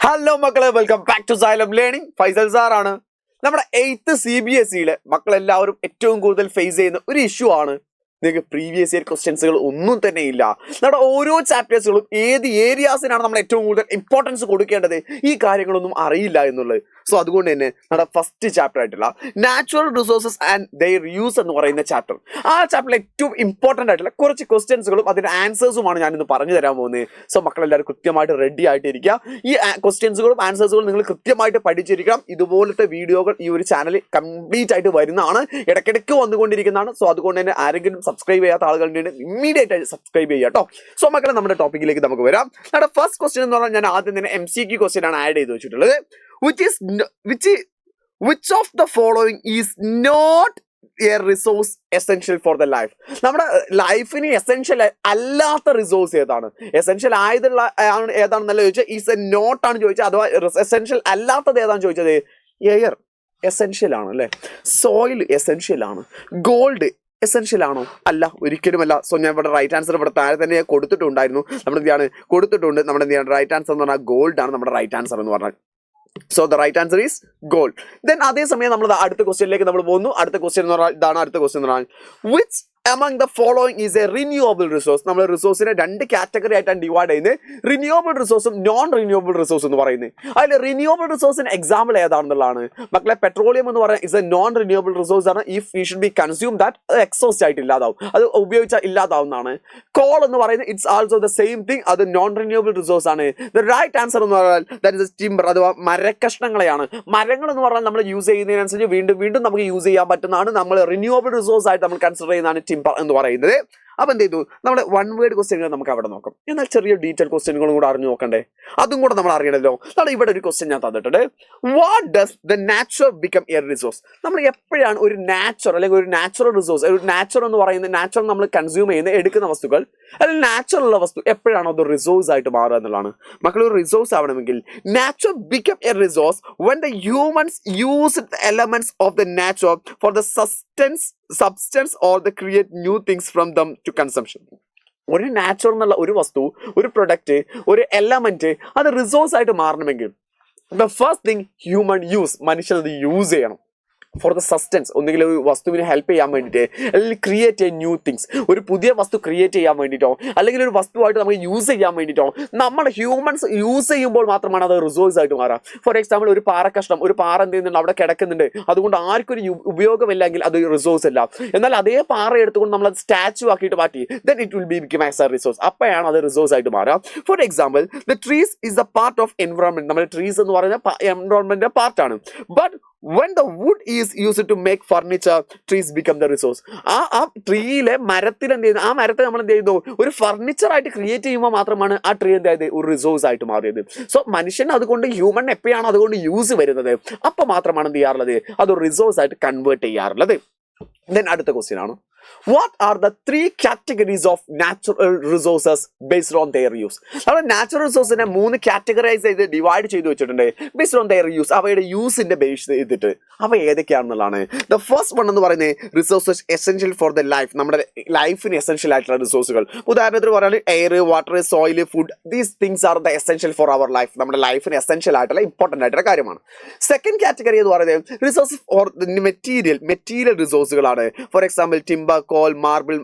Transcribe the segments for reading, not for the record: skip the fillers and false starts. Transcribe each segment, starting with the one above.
Hello മക്കളെ, welcome back to Xylem learning. Faisal സാറാണ്. നമ്മുടെ 8th CBSE മക്കളെല്ലാവരും ഏറ്റവും കൂടുതൽ ഫേസ് ചെയ്യുന്ന ഒരു ഇഷ്യൂ ആണ്. നിങ്ങൾക്ക് പ്രീവിയസ് ഇയർ ക്വസ്റ്റ്യൻസുകൾ ഒന്നും തന്നെ ഇല്ല. നമ്മുടെ ഓരോ ചാപ്റ്റേഴ്സുകളും ഏത് ഏരിയാസിനാണ് നമ്മൾ ഏറ്റവും കൂടുതൽ ഇമ്പോർട്ടൻസ് കൊടുക്കേണ്ടത്, ഈ കാര്യങ്ങളൊന്നും അറിയില്ല എന്നുള്ളത്. സോ അതുകൊണ്ട് തന്നെ നമ്മുടെ ഫസ്റ്റ് ചാപ്റ്റർ ആയിട്ടുള്ള natural resources and their use എന്ന് പറയുന്ന ചാപ്റ്റർ, ആ ചാപ്റ്ററിൽ ഏറ്റവും ഇമ്പോർട്ടൻ്റ് ആയിട്ടുള്ള കുറച്ച് ക്വസ്റ്റ്യൻസുകളും അതിന്റെ ആൻസേഴ്സുമാണ് ഞാനിന്ന് പറഞ്ഞു തരാൻ പോകുന്നത്. സോ മക്കളെല്ലാവരും കൃത്യമായിട്ട് റെഡി ആയിട്ടിരിക്കുക. ഈ ക്വസ്റ്റ്യൻസുകളും ആൻസേഴ്സുകളും നിങ്ങൾ കൃത്യമായിട്ട് പഠിച്ചിരിക്കണം. ഇതുപോലത്തെ വീഡിയോകൾ ഈ ഒരു ചാനലിൽ കംപ്ലീറ്റ് ആയിട്ട് വരുന്നതാണ്, ഇടയ്ക്കിടയ്ക്ക് വന്നുകൊണ്ടിരിക്കുന്നതാണ്. സോ അതുകൊണ്ട് തന്നെ ആരെങ്കിലും സബ്സ്ക്രൈബ് ചെയ്യാത്ത ആളുകളുടെ ഇമ്മീഡിയറ്റ് ആയിട്ട് സബ്സ്ക്രൈബ് ചെയ്യുക കേട്ടോ. സോ മക്കളെ, നമ്മുടെ ടോപ്പിക്കിലേക്ക് നമുക്ക് വരാം. നമ്മുടെ ഫസ്റ്റ് ക്വസ്റ്റ്യൻ എന്ന് പറഞ്ഞാൽ ഞാൻ ആദ്യം തന്നെ MCQ ക്വസ്റ്റ്യൻ ആണ് ആഡ് ചെയ്ത് വെച്ചിട്ടുള്ളത്. Which of the following is not a resource essential for the life? നമ്മുടെ ലൈഫിന് എസെൻഷ്യൽ അല്ലാത്ത റിസോഴ്സ് ഏതാണ്? എസെൻഷ്യൽ ആയതുള്ള ഏതാണെന്നല്ല ചോദിച്ചാൽ ഈസ് എ നോട്ട് ആണ് ചോദിച്ചത്, അഥവാ എസെൻഷ്യൽ അല്ലാത്തത് ഏതാണെന്ന് ചോദിച്ചത് എയർ എസെൻഷ്യൽ ആണ് അല്ലേ, സോയിൽ എസെൻഷ്യൽ ആണ്, ഗോൾഡ് എസെൻഷ്യൽ ആണോ? അല്ല, ഒരിക്കലുമല്ല. സോ ഞാൻ ഇവിടെ റൈറ്റ് ആൻസർ ഇവിടെ താഴെ തന്നെ കൊടുത്തിട്ടുണ്ടായിരുന്നു. നമ്മൾ എന്താണ് കൊടുത്തിട്ടുണ്ട്, നമ്മുടെ എന്താണ് റൈറ്റ് ആൻസർ എന്ന് പറഞ്ഞാൽ ഗോൾഡ് ആണ് നമ്മുടെ റൈറ്റ് ആൻസർ എന്ന് പറഞ്ഞാൽ. So the right answer is gold. Then അതേസമയം നമ്മൾ അടുത്ത ക്വസ്റ്റ്യനിലേക്ക് നമ്മൾ പോകുന്നു. അടുത്ത ക്വസ്റ്റ്യൻ എന്ന് പറഞ്ഞാൽ ഇതാണ്. അടുത്ത ക്വസ്റ്റ്യൻ എന്ന് പറഞ്ഞാൽ which among the following is a renewable resource? നമ്മൾ റിസോഴ്സിനെ രണ്ട് കാറ്റഗറി ആയിട്ടാണ് ഡിവൈഡ് ചെയ്യുന്നത്. റിന്യൂവബിൾ റിസോഴ്സും നോൺ റിന്യൂവബിൾ റിസോഴ്സ് എന്ന് പറയുന്നത്. അതിൽ റിന്യൂവബിൾ റിസോഴ്സിന് എക്സാമ്പിൾ ഏതാണെന്നുള്ളതാണ് മക്കളെ. പെട്രോളിയം എന്ന് പറയുന്നത് is a non renewable resource ആണ്. If you should be consume that exhaust ആയിട്ട് ഇല്ലാതാവും, അത് ഉപയോഗിച്ചാൽ ഇല്ലാതാവുന്നതാണ്. കോൾ എന്ന് പറയുന്നത് it's also the same thing, അത് നോൺ റിന്യൂവബിൾ റിസോഴ്സ് ആണ്. ദ റൈറ്റ് ആൻസർ എന്ന് പറഞ്ഞാൽ ദാറ്റ് ഇസ് ടിമ്പർ, അഥവാ മരക്കഷ്ണങ്ങളെയാണ്. മരങ്ങൾ എന്ന് പറഞ്ഞാൽ നമ്മൾ യൂസ് ചെയ്യുന്നതിനനുസരിച്ച് വീണ്ടും വീണ്ടും നമുക്ക് യൂസ് ചെയ്യാൻ പറ്റുന്നതാണ്. നമ്മൾ റിന്യൂവബിൾ റിസോഴ്സ് ആയിട്ട് നമ്മൾ കൺസിഡർ ചെയ്യുന്നതാണ് എന്ന് പറയുന്നത്. അപ്പൊ എന്ത് ചെയ്തു, നമ്മുടെ വൺ വേർഡ് ക്വസ്റ്റ്യനുകൾ നമുക്ക് അവിടെ നോക്കാം. എന്നാൽ ചെറിയ ഡീറ്റെയിൽ ക്വസ്റ്റ്യനുകളും കൂടെ അറിഞ്ഞു നോക്കണ്ടേ, അതും കൂടെ നമ്മൾ അറിയണല്ലോ. നമ്മൾ ഇവിടെ ഒരു ക്വസ്റ്റ്യൻ ഞാൻ തന്നിട്ടുണ്ട്. What does the natural become A resource? നമ്മൾ എപ്പോഴാണ് ഒരു നാച്ചുറൽ അല്ലെങ്കിൽ ഒരു നാച്ചുറൽ റിസോഴ്സ്, ഒരു നാച്ചുറൽ എന്ന് പറയുന്നത് നാച്ചുറൽ നമ്മൾ കൺസ്യൂം ചെയ്യുന്ന എടുക്കുന്ന വസ്തുക്കൾ അല്ലെങ്കിൽ നാച്ചുറൽ ഉള്ള വസ്തു എപ്പോഴാണോ അത് റിസോഴ്സ് ആയിട്ട് മാറുക എന്നുള്ളതാണ്. മക്കൾ, ഒരു റിസോഴ്സ് ആവണമെങ്കിൽ natural become A resource when the humans use the elements of the nature for the substance or the create new things from them to consumption. ഒരു നാച്ചുറൽ എന്നുള്ള ഒരു വസ്തു, ഒരു പ്രൊഡക്റ്റ്, ഒരു എലമെന്റ് അത് റിസോഴ്സ് ആയിട്ട് മാറണമെങ്കിൽ the first thing human use, മനുഷ്യൻ അത് യൂസ് ചെയ്യണം ഫോർ ദ സസ്റ്റൻസ്. ഒന്നുകിൽ ഒരു വസ്തുവിനെ ഹെൽപ്പ് ചെയ്യാൻ വേണ്ടിയിട്ട്, അല്ലെങ്കിൽ ക്രിയേറ്റ് എ ന്യൂ തിങ്സ്, ഒരു പുതിയ വസ്തു ക്രിയേറ്റ് ചെയ്യാൻ വേണ്ടിയിട്ടോ, അല്ലെങ്കിൽ ഒരു വസ്തുവായിട്ട് നമുക്ക് യൂസ് ചെയ്യാൻ വേണ്ടിയിട്ടോ നമ്മുടെ ഹ്യൂമൻസ് യൂസ് ചെയ്യുമ്പോൾ മാത്രമാണ് അത് റിസോഴ്സ് ആയിട്ട് മാറാം. ഫോർ എക്സാമ്പിൾ, ഒരു പാറക്കഷ്ണം, ഒരു പാറ എന്ത് ചെയ്യുന്നുണ്ട്, അവിടെ കിടക്കുന്നുണ്ട്, അതുകൊണ്ട് ആർക്കൊരു ഉപയോഗമില്ലെങ്കിൽ അത് റിസോഴ്സ് അല്ല. എന്നാൽ അതേ പാറ എടുത്തുകൊണ്ട് നമ്മൾ അത് സ്റ്റാച്ചു ആക്കിയിട്ട് മാറ്റി, then it will become as A resource. അപ്പോഴാണ് അത് റിസോഴ്സ് ആയിട്ട് മാറാം. For example, the trees is the part of environment. നമ്മുടെ ട്രീസ് എന്ന് പറയുന്ന എൻവറോൺമെന്റിന്റെ പാർട്ടാണ്. But when the wood is used to make furniture, trees become the resource. ആ ട്രീയിലെ മരത്തിൽ എന്ത് ചെയ്യുന്നു, ആ മരത്തെ നമ്മൾ എന്ത് ചെയ്യുന്നു, ഒരു ഫർണിച്ചർ ആയിട്ട് ക്രിയേറ്റ് ചെയ്യുമ്പോൾ മാത്രമാണ് ആ ട്രീ എന്തായത് ഒരു റിസോഴ്സ് ആയിട്ട് മാറിയത്. സോ മനുഷ്യൻ അതുകൊണ്ട്, ഹ്യൂമൻ എപ്പോഴാണ് അതുകൊണ്ട് യൂസ് വരുന്നത്, അപ്പൊ മാത്രമാണ് എന്ത് ചെയ്യാറുള്ളത്, അതൊരു റിസോഴ്സ് ആയിട്ട് കൺവേർട്ട് ചെയ്യാറുള്ളത്. ദെൻ അടുത്ത ക്വസ്റ്റ്യൻ ആണ്, what are the 3 categories of natural resources based on their use? നമ്മൾ നാച്ചുറൽ റിസോഴ്സിനെ 3 കാറ്റഗറൈസ് ചെയ്ത് ഡിവൈഡ് ചെയ്ത് വെച്ചിട്ടുണ്ട് ബേസ്ഡ് ഓൺ ദെയർ യൂസ്, അവയുടെ യൂസിന്റെ ബേസ് ചെയ്തിട്ട്. അവ ഏതൊക്കെയാണെന്നുള്ളതാണ്. ദ ഫസ്റ്റ് വൺ എന്ന് പറയുന്നത് resources essential for the life, നമ്മുടെ ലൈഫിന് എസെൻഷ്യൽ ആയിട്ടുള്ള റിസോഴ്സുകൾ. ഉദാഹരണത്തിന് പറയുകയാണെങ്കിൽ air, water, soil, food, these things are the essential for our life. നമ്മുടെ ലൈഫിന് എസെൻഷ്യൽ ആയിട്ടുള്ള ഇമ്പോർട്ടൻ്റ് ആയിട്ടുള്ള കാര്യമാണ്. സെക്കൻഡ് കാറ്റഗറി എന്ന് പറയുന്നത് റിസോഴ്സസ് ഫോർ മെറ്റീരിയൽ റിസോഴ്സുകളാണ്. For example timber, coal, marble,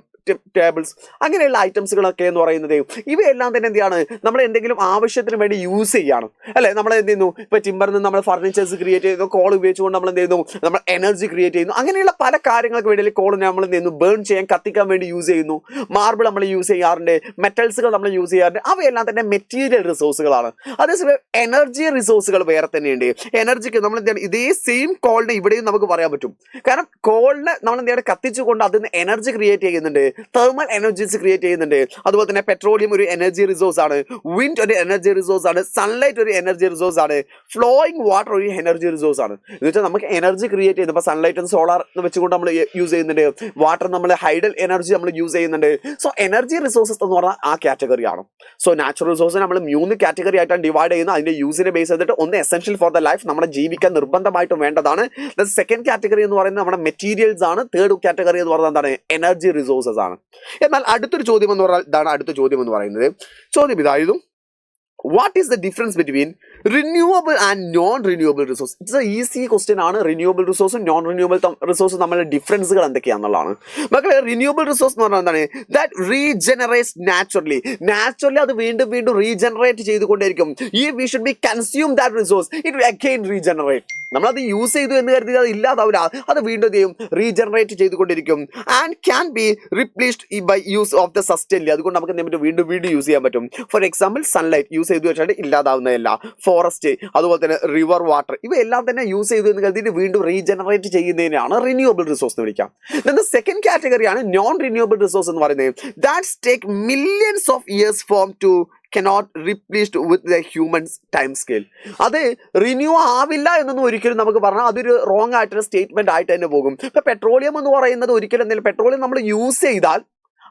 tables, അങ്ങനെയുള്ള ഐറ്റംസുകളൊക്കെ എന്ന് പറയുന്നത് ഇവയെല്ലാം തന്നെ എന്താണ്, നമ്മൾ എന്തെങ്കിലും ആവശ്യത്തിന് വേണ്ടി യൂസ് ചെയ്യാണ് അല്ലെ. നമ്മൾ എന്ത് ചെയ്യുന്നു, ഇപ്പൊ ടിമ്പറിൽ നിന്ന് നമ്മൾ ഫർണിച്ചേഴ്സ് ക്രിയേറ്റ് ചെയ്യുന്നു, കോൾ ഉപയോഗിച്ചുകൊണ്ട് നമ്മൾ എന്ത് ചെയ്യുന്നു, നമ്മൾ എനർജി ക്രിയേറ്റ് ചെയ്യുന്നു. അങ്ങനെയുള്ള പല കാര്യങ്ങൾക്ക് വേണ്ടി കോൾ നമ്മൾ എന്ത് ചെയ്യുന്നു, ബേൺ ചെയ്യാൻ, കത്തിക്കാൻ വേണ്ടി യൂസ് ചെയ്യുന്നു. മാർബിൾ നമ്മൾ യൂസ് ചെയ്യാറുണ്ട്, മെറ്റൽസുകൾ നമ്മൾ യൂസ് ചെയ്യാറുണ്ട്. അവയെല്ലാം തന്നെ മെറ്റീരിയൽ റിസോഴ്സുകളാണ്. അതേസമയം എനർജി റിസോഴ്സുകൾ വേറെ തന്നെയുണ്ട്. എനർജിക്ക് നമ്മൾ എന്താണ്, ഇതേ സെയിം കോളിനെ ഇവിടെയും നമുക്ക് പറയാൻ പറ്റും. കാരണം കോളിനെ നമ്മൾ എന്താണ് കത്തിച്ചുകൊണ്ട് അതിൽ നിന്ന് എനർജി ക്രിയേറ്റ് ചെയ്യുന്നുണ്ട്, തെർമൽ എനർജീസ് ക്രിയേറ്റ് ചെയ്യുന്നുണ്ട്. അതുപോലെ തന്നെ പെട്രോളിയം ഒരു എനർജി റിസോഴ്സ് ആണ്, വിൻഡ് ഒരു എനർജി റിസോഴ്സ് ആണ്, സൺലൈറ്റ് ഒരു എനർജി റിസോഴ്സ് ആണ്, ഫ്ലോയിങ് വാട്ടർ ഒരു എനർജി റിസോഴ്സ് ആണ്. എന്ന് വെച്ചാൽ നമുക്ക് എനർജി ക്രിയേറ്റ് ചെയ്യുന്നത് ഇപ്പോൾ സൺലൈറ്റും സോളാർ വെച്ചുകൊണ്ട് നമ്മൾ യൂസ് ചെയ്യുന്നുണ്ട്, വാട്ടർ നമ്മൾ ഹൈഡൽ എനർജി നമ്മൾ യൂസ് ചെയ്യുന്നുണ്ട്. സോ എനർജി റിസോഴ്സസ് എന്ന് പറഞ്ഞാൽ ആ കാറ്റഗറി ആണ്. സോ നാച്ചുറൽ റിസോഴ്സ് നമ്മൾ 3 കാറ്റഗറി ആയിട്ടാണ് ഡിവൈഡ് ചെയ്യുന്നത്. അതിന്റെ യൂസിനെ ബേസ് ചെയ്തിട്ട് ഒന്ന് എസെൻഷ്യൽ ഫോർ ദ ലൈഫ്, നമ്മുടെ ജീവിക്കാൻ നിർബന്ധമായിട്ടും വേണ്ടതാണ്. സെക്കൻഡ് കാറ്റഗറി എന്ന് പറയുന്നത് നമ്മുടെ മെറ്റീരിയൽസ് ആണ്. തേർഡ് കാറ്റഗറി എന്ന് പറയുന്നത് എന്താണ്, എനർജി റിസോഴ്സസ് ആണ്. എന്നാൽ അടുത്തൊരു ചോദ്യം എന്ന് പറഞ്ഞാൽ ഇതാണ് അടുത്ത ചോദ്യം എന്ന് പറയുന്നത്. ചോദ്യം ഇതായിരുന്നു, what is the difference between renewable and non renewable resource? It's A easy question ആണ്. റിന്യൂവബിൾ റിസോഴ്സും നോൺ റിന്യൂവബിൾ റിസോഴ്സും തമ്മിലുള്ള ഡിഫറൻസുകൾ എന്തൊക്കെയാണെന്നുള്ളതാണ്. മക്കളെ, റിന്യൂവബിൾ റിസോഴ്സ് എന്ന് പറഞ്ഞാൽ എന്താണ്? ദാറ്റ് റീജനറേറ്റ്സ് നാച്ചുറലി അത് വീണ്ടും വീണ്ടും റീജനറേറ്റ് ചെയ്തുകൊണ്ടേയിരിക്കും. ഈ we should be consume that resource, it will again regenerate. നമ്മളത് യൂസ് ചെയ്തു എന്ന് കരുതി അത് ഇല്ലാതാവില്ല, അത് വീണ്ടും എന്ത് ചെയ്യും? റീജനറേറ്റ് ചെയ്തുകൊണ്ടിരിക്കും. And can be replaced by use of the sustainably. അതുകൊണ്ട് നമുക്ക് എന്ത് പറ്റും? വീണ്ടും വീണ്ടും യൂസ് ചെയ്യാൻ പറ്റും. ഫോർ എക്സാമ്പിൾ, സൺലൈറ്റ് യൂസ് ചെയ്തു വെച്ചാൽ ഇല്ലാതാവുന്നതല്ല. ഫോറസ്റ്റ്, അതുപോലെ തന്നെ റിവർ വാട്ടർ, ഇവയെല്ലാം തന്നെ യൂസ് ചെയ്തു എന്ന് കരുതിയിട്ട് വീണ്ടും റീജനറേറ്റ് ചെയ്യുന്നതിനാണ് റിന്യൂവബിൾ റിസോഴ്സ് എന്ന് വിളിക്കാം. സെക്കൻഡ് കാറ്റഗറിയാണ് നോൺ റിന്യൂവബിൾ റിസോഴ്സ് എന്ന് പറയുന്നത്. That's take millions of years form to cannot replaced with the human time scale. അത് റിന്യൂ ആവില്ല എന്നൊന്നും ഒരിക്കലും നമുക്ക് പറഞ്ഞാൽ അതൊരു റോങ് ആയിട്ടൊരു സ്റ്റേറ്റ്മെന്റ് ആയിട്ട് തന്നെ പോകും. ഇപ്പൊ പെട്രോളിയം എന്ന് പറയുന്നത് ഒരിക്കലും എന്തെങ്കിലും പെട്രോളിയം നമ്മൾ യൂസ് ചെയ്താൽ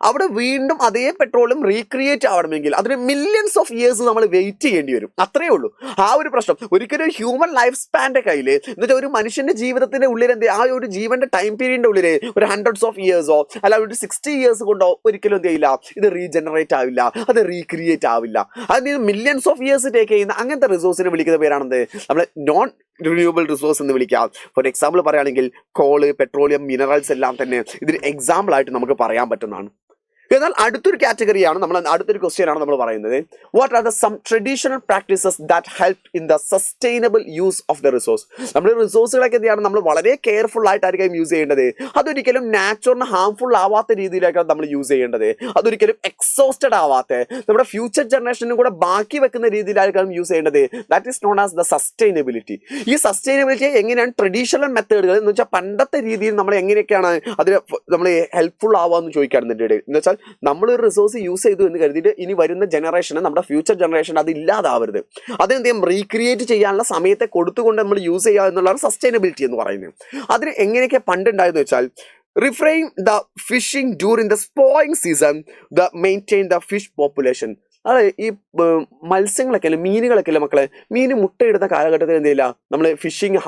അവിടെ വീണ്ടും അതേ പെട്രോളും റീക്രിയേറ്റ് ആവണമെങ്കിൽ അതിന് മില്യൺസ് ഓഫ് ഇയേഴ്സ് നമ്മൾ വെയിറ്റ് ചെയ്യേണ്ടി വരും. അത്രയേ ഉള്ളൂ ആ ഒരു പ്രശ്നം. ഒരിക്കലും ഹ്യൂമൻ ലൈഫ് സ്പാൻ്റെ കയ്യിൽ എന്നുവെച്ചാൽ ഒരു മനുഷ്യന്റെ ജീവിതത്തിന്റെ ഉള്ളിൽ എന്ത് ആ ഒരു ജീവന്റെ ടൈം പീരീഡിന്റെ ഉള്ളിൽ ഒരു ഹൺഡ്രഡ്സ് ഓഫ് ഇയേഴ്സോ അല്ല ഒരു 60 ഇയേഴ്സ് കൊണ്ടോ ഒരിക്കലും എന്ത് ചെയ്യില്ല, ഇത് റീജനറേറ്റ് ആവില്ല, അത് റീക്രിയേറ്റ് ആവില്ല. അതിന് മില്യൺസ് ഓഫ് ഇയേഴ്സ് ടേക്ക് ചെയ്യുന്ന അങ്ങനത്തെ റിസോഴ്സിനെ വിളിക്കുന്ന പേരാണെന്ത്? നമ്മൾ നോൺ റിന്യൂവബിൾ റിസോഴ്സ് എന്ന് വിളിക്കാം. ഫോർ എക്സാമ്പിൾ പറയുകയാണെങ്കിൽ കോള്, പെട്രോളിയം, മിനറൽസ് എല്ലാം തന്നെ ഇതിന് എക്സാമ്പിൾ ആയിട്ട് നമുക്ക് പറയാൻ പറ്റുന്നതാണ്. എന്നാൽ അടുത്തൊരു കാറ്റഗറിയാണ് അടുത്തൊരു ക്വസ്റ്റ്യൻ ആണ് നമ്മൾ പറയുന്നത്. What are the sum traditional practices that help in the sustainable use of the resource? നമ്മൾ റിസോഴ്സുകളൊക്കെ എന്ത് ചെയ്യണം? നമ്മൾ വളരെ കെയർഫുൾ ആയിട്ടായിരിക്കും യൂസ് ചെയ്യേണ്ടത്. അതൊരിക്കലും നാച്ചുറലിന് ഹാംഫുൾ ആവാത്ത രീതിയിലായിരിക്കും നമ്മൾ യൂസ് ചെയ്യേണ്ടത്. അതൊരിക്കലും എക്സോസ്റ്റഡ് ആവാത്ത നമ്മുടെ ഫ്യൂച്ചർ ജനറേഷനും കൂടെ ബാക്കി വെക്കുന്ന രീതിയിലായിരിക്കും യൂസ് ചെയ്യേണ്ടത്. That is known as the sustainability. ഈ സസ്റ്റൈനബിലിറ്റി എങ്ങനെയാണ് ട്രഡീഷണൽ മെത്തേഡുകൾ എന്ന് വെച്ചാൽ പണ്ടത്തെ രീതിയിൽ നമ്മൾ എങ്ങനെയൊക്കെയാണ് അതിന് നമ്മൾ ഹെൽപ്ഫുൾ ആവാന്ന് ചോദിക്കാറുണ്ട്. എന്ന് വെച്ചാൽ നമ്മളൊരു റിസോഴ്സ് യൂസ് ചെയ്തു എന്ന് കരുതിയിട്ട് ഇനി വരുന്ന ജനറേഷന്, നമ്മുടെ ഫ്യൂച്ചർ ജനറേഷൻ അത് ഇല്ലാതാവരുത്, അതെന്തെങ്കിലും റീക്രിയേറ്റ് ചെയ്യാനുള്ള സമയത്തെ കൊടുത്തുകൊണ്ട് നമ്മൾ യൂസ് ചെയ്യുക എന്നുള്ളതാണ് സസ്റ്റൈനബിലിറ്റി എന്ന് പറയുന്നത്. അതിന് എങ്ങനെയൊക്കെ പണ്ടുണ്ടായെന്ന് വെച്ചാൽ refrain the fishing during the spawning season, the maintain the fish population. അതെ, ഈ മത്സ്യങ്ങളൊക്കെ അല്ലെ, മീനുകളൊക്കെ അല്ലേ മക്കളെ, മീൻ മുട്ടയിടുന്ന കാലഘട്ടത്തിൽ എന്ത് ചെയ്യില്ല, നമ്മൾ ഫിഷിങ്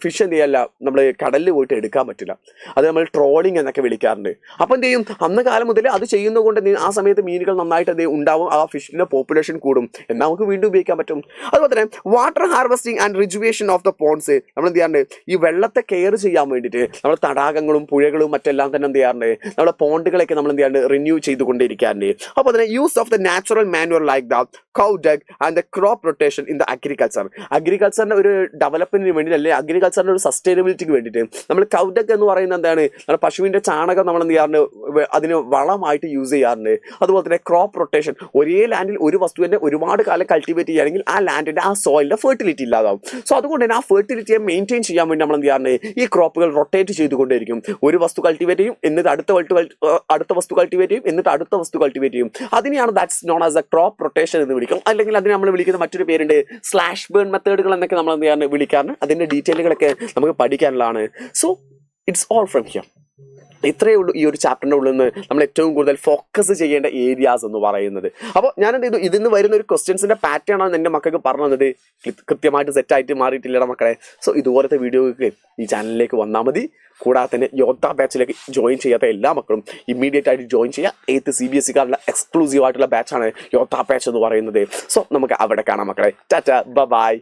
ഫിഷ് എന്ത് ചെയ്യല്ല, നമ്മൾ കടലിൽ പോയിട്ട് എടുക്കാൻ പറ്റില്ല. അത് നമ്മൾ ട്രോളിങ് എന്നൊക്കെ വിളിക്കാറുണ്ട്. അപ്പം എന്ത് ചെയ്യും, അന്ന് കാലം മുതൽ അത് ചെയ്യുന്നത് കൊണ്ട് ആ സമയത്ത് മീനുകൾ നന്നായിട്ട് എന്ത് ഉണ്ടാവും, ആ ഫിഷിൻ്റെ പോപ്പുലേഷൻ കൂടും, എന്നാൽ നമുക്ക് വീണ്ടും ഉപയോഗിക്കാൻ പറ്റും. അതുപോലെ തന്നെ water harvesting and rejuvenation of the ponds. നമ്മൾ എന്ത് ചെയ്യാറുണ്ട്, ഈ വെള്ളത്തെ കെയർ ചെയ്യാൻ വേണ്ടിയിട്ട് നമ്മൾ തടാകങ്ങളും പുഴകളും മറ്റെല്ലാം തന്നെ എന്ത് ചെയ്യാറുണ്ട്, നമ്മുടെ പോണ്ടുകളൊക്കെ നമ്മൾ എന്ത് ചെയ്യാറുണ്ട്, റിന്യൂ ചെയ്തുകൊണ്ടിരിക്കാറുണ്ട്. അപ്പോൾ തന്നെ use of the natural manure like the cow dung and the crop rotation in the agriculture. അഗ്രികൾച്ചറിന്റെ ഒരു ഡെവലപ്മെന്റിന് വേണ്ടി അല്ലെങ്കിൽ അഗ്രികൾച്ചറിന്റെ ഒരു സസ്റ്റൈനബിലിറ്റിക്ക് വേണ്ടിയിട്ട് നമ്മൾ കൗ ഡങ് എന്ന് പറയുന്നത് എന്താണ്, നമ്മുടെ പശുവിന്റെ ചാണകം നമ്മൾ എന്ത് ചെയ്യാറുണ്ട്, അതിന് വളമായിട്ട് യൂസ് ചെയ്യാറുണ്ട്. അതുപോലെ തന്നെ ക്രോപ്പ് റൊട്ടേഷൻ, ഒരേ ലാൻഡിൽ ഒരു വസ്തുവിനെ ഒരുപാട് കാലം കൾട്ടിവേറ്റ് ചെയ്യുകയാണെങ്കിൽ ആ ലാൻഡിന്റെ ആ സോയിലിന്റെ ഫെർട്ടിലിറ്റി ഇല്ലാതാവും. സോ അതുകൊണ്ട് തന്നെ ആ ഫെർട്ടിലിറ്റിയെ മെയിൻറ്റെയിൻ ചെയ്യാൻ വേണ്ടി നമ്മൾ എന്ത് ചെയ്യാറുണ്ട്, ഈ ക്രോപ്പുകൾ റൊട്ടേറ്റ് ചെയ്തുകൊണ്ടേയിരിക്കും. ഒരു വസ്തു കൾട്ടിവേറ്റ് ചെയ്യും, എന്നിട്ട് അടുത്ത വസ്തു കൾട്ടിവേറ്റ് ചെയ്യും, എന്നിട്ട് അടുത്ത വസ്തു കൾട്ടിവേറ്റ് ചെയ്യും. അതിനെയാണ് that's known as A crop rotation എന്ന് വിളിക്കും. അല്ലെങ്കിൽ അതിനെ നമ്മൾ വിളിക്കുന്ന മറ്റൊരു പേരുണ്ട് സ്ലാഷ് ബേൺ മെത്തേഡുകൾ എന്നൊക്കെ നമ്മൾ എന്ത് ചെയ്യാൻ വിളിക്കാറുണ്ട്. അതിന്റെ ഡീറ്റെയിലുകളൊക്കെ നമുക്ക് പഠിക്കാനുള്ളതാണ്. So it's all from here. ഇത്രയേ ഉള്ളൂ ഈ ഒരു ചാപ്റ്ററിൻ്റെ ഉള്ളിൽ നിന്ന് നമ്മൾ ഏറ്റവും കൂടുതൽ ഫോക്കസ് ചെയ്യേണ്ട ഏരിയാസ് എന്ന് പറയുന്നത്. അപ്പോൾ ഞാൻ എന്ത് ചെയ്തു, ഇതിൽ നിന്ന് വരുന്ന ഒരു ക്വസ്റ്റ്യൻസിന്റെ പാറ്റേൺ ആണ് എൻ്റെ മക്കൾക്ക് പറഞ്ഞു തന്നത്. കൃത്യമായിട്ട് സെറ്റായിട്ട് മാറിയിട്ടില്ലട മക്കളെ. സോ ഇതുപോലത്തെ വീഡിയോക്ക് ഈ ചാനലിലേക്ക് വന്നാൽ മതി. കൂടാതെ തന്നെ യോദ്ധ ബാച്ചിലേക്ക് ജോയിൻ ചെയ്യാത്ത എല്ലാ മക്കളും ഇമ്മീഡിയറ്റ് ആയിട്ട് ജോയിൻ ചെയ്യുക. 8th CBSE എക്സ്ക്ലൂസീവ് ആയിട്ടുള്ള ബാച്ചാണ് യോദ്ധ ബാച്ച് എന്ന് പറയുന്നത്. സോ നമുക്ക് അവിടെ കാണാം മക്കളെ. ടാറ്റ, ബൈ.